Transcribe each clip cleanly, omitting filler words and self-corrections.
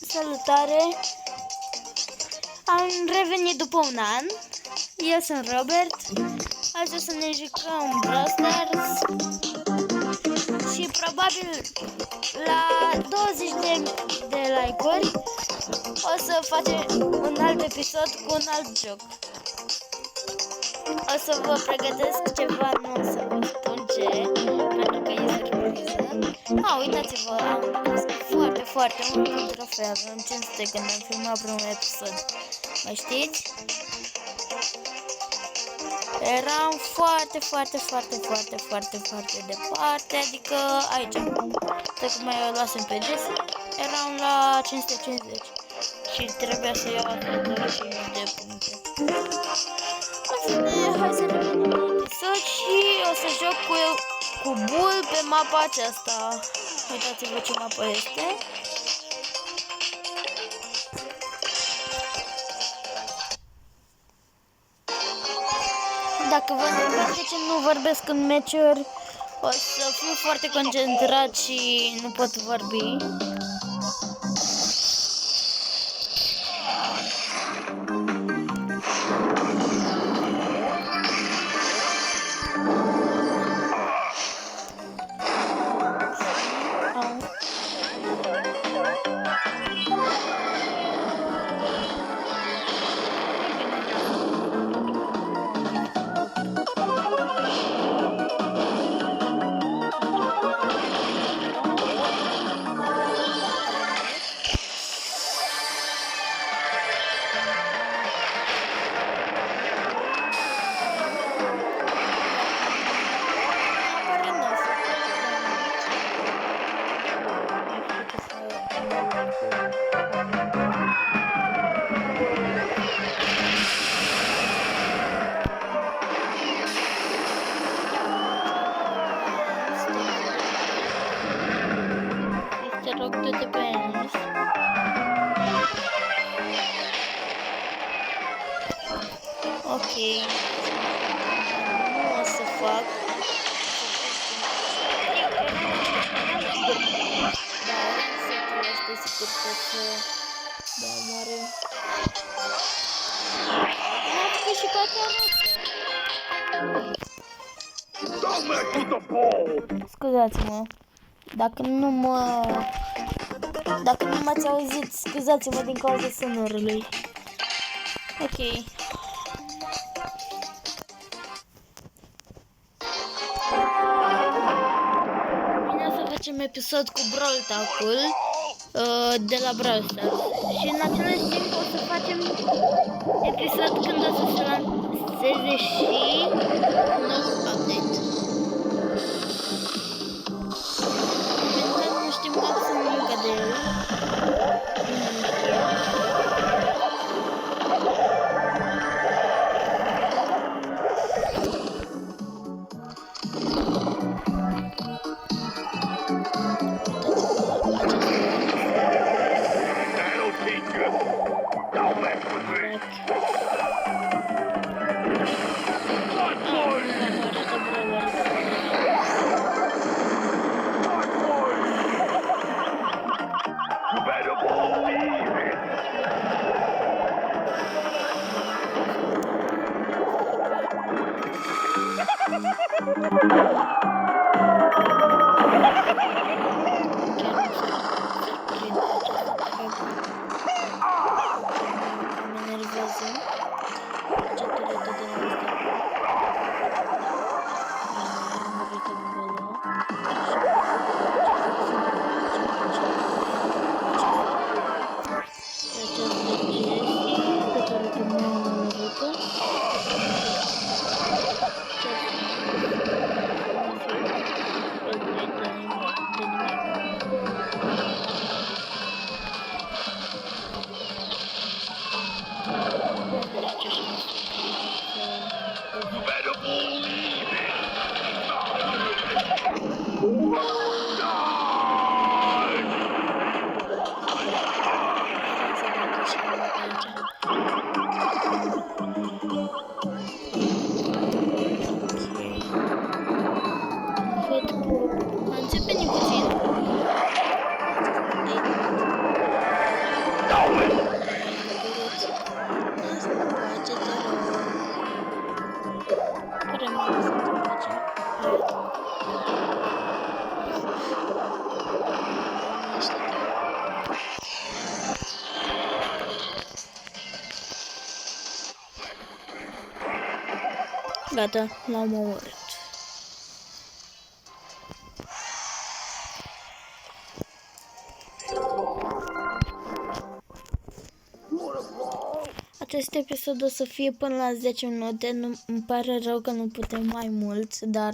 Salutare! Am revenit după un an. Eu sunt Robert. Azi o să ne jucăm Brawl Stars. Și probabil la 20 de like-uri o să facem un alt episod cu un alt joc. O să vă pregătesc ceva, nu o să vă spun ce, pentru că e surpriză. Uitați-vă, am pus foarte mult trofee, avem 500 când am filmat primul episod. Mai știți? Eram foarte departe, adică aici. Tocmai eu luasem pe des, eram la 550 și trebuia să iau 25 de puncte. Hai să revenim la episod și o să joc cu Bull pe mapa aceasta. Uitați-vă ce mapă este. Dacă vă întrebați de ce nu vorbesc în meciuri, o să fiu foarte concentrat și nu pot vorbi. Ok, nu o să fac. Da, setul este sigur că o să dau mare. Am făcut și categorie. Scuzați-mă, dacă nu m-ați auzit, scuzați-mă din cauza sonorului. Ok. Facem episod cu Brawl Talk-ul de la Brawl Stars și în același timp o să facem episod când o să se lanseze și nou update. Momentan nu știm absolut nimic de el. Gata, l-am omorât. Acest episod o să fie până la 10 minute. Nu, îmi pare rău că nu putem mai mult, dar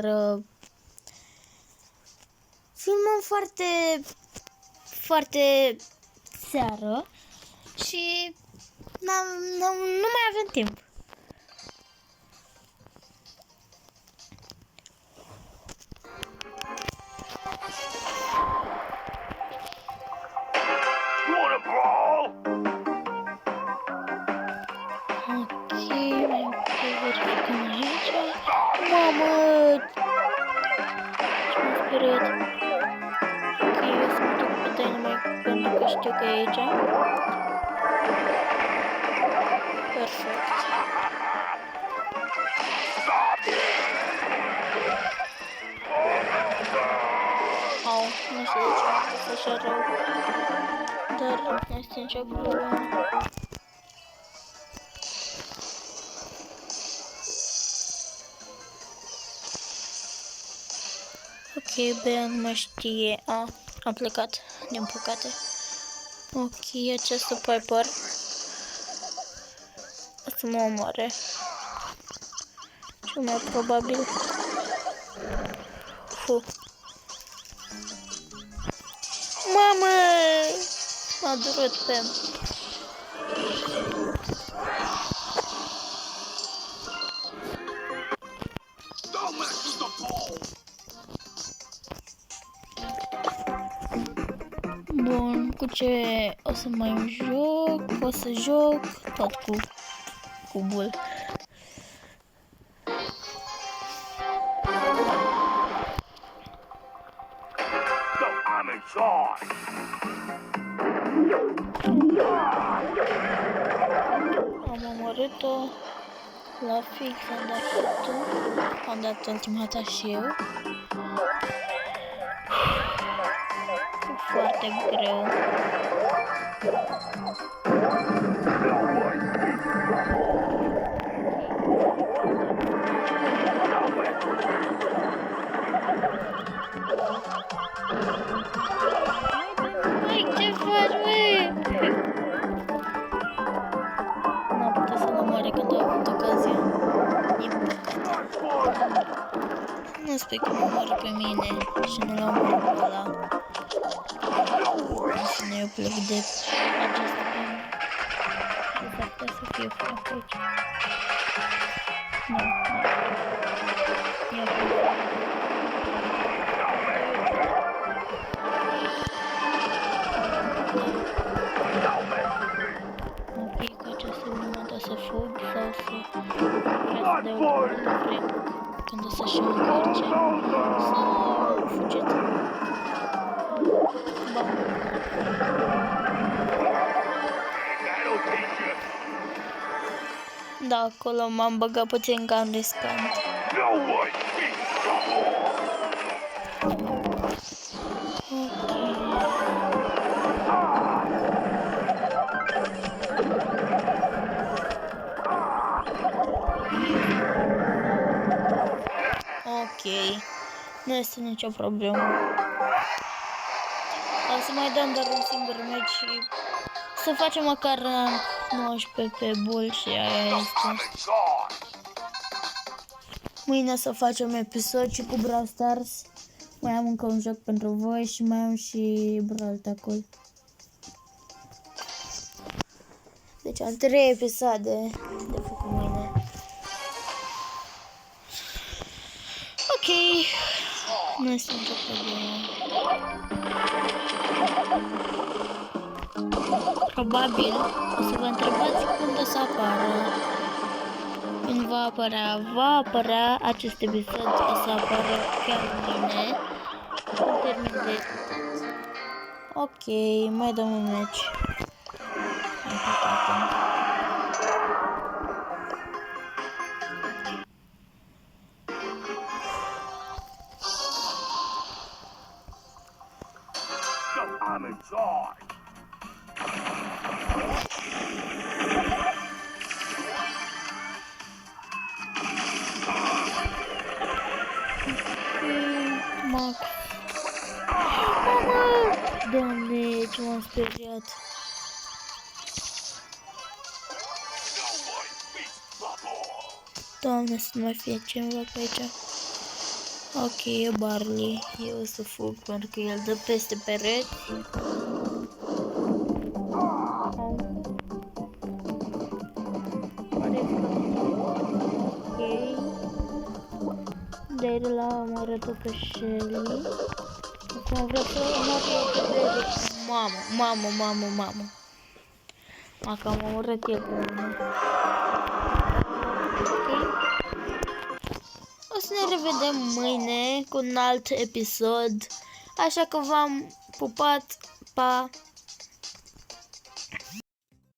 filmăm foarte seară și nu mai avem timp. Mamă! Ce-m-a speriat. Ok, eu să mă duc pe Dynamite pentru că știu că e aici. Perfect. Au, nu știu de ce am fost așa rău. Dar nu este nicio problemă. Ok, Bea nu mai știe. A plecat, din păcate. Ok, această Piper o să mă omoare. Cel mai probabil. Mamă! M-a durut pe... Bun, cu ce o să mai joc? O să joc tot cu cubul. Am omorât-o la fix, am dat totul. Am dat ultimata și eu. E foarte greu. Hai, ce faci, băi? N-am putut să-l omoare când a avut ocazia. Din păcate. Nu spui că mă omoară pe mine și nu l-am omorât pe ăla. Și nu eu plec de acest film. Și s-ar putea să fie foarte aici. Nu. Ia fi. Ok, cu această lumea să fug sau să vreau să dau un frame când o să-și încarce să fugiți. Bam. Da, acolo m-am băgat puțin cam riscant. Ok, nu este nicio problemă. O să mai dăm doar un singur meci și să facem măcar rank 19 pe bull și aia este. Mâine să facem episod și cu Brawl Stars. Mai am încă un joc pentru voi și mai am și Brawl Tacul. Deci am 3 episoade de făcut mâine. Ok, nu este nicio problemă. Probabil o să vă întrebați când o să apară. Când va apărea acest episod, o să apară chiar mâine. În termen de... Ok, mai dăm un meci. I'm in charge. Max. Mama! Doamne, ce m-am speriat. Doamne, să nu mai fie cineva pe aici. Ok, e Barley. Eu o să fug pentru că el dă peste pereți. Ok. De la am arătat pe Shelly. Acum vreau să mă pe David. Mamă. Acum am omorât eu pe unul. O să ne revedem mâine cu un alt episod. Așa că v-am pupat. Pa!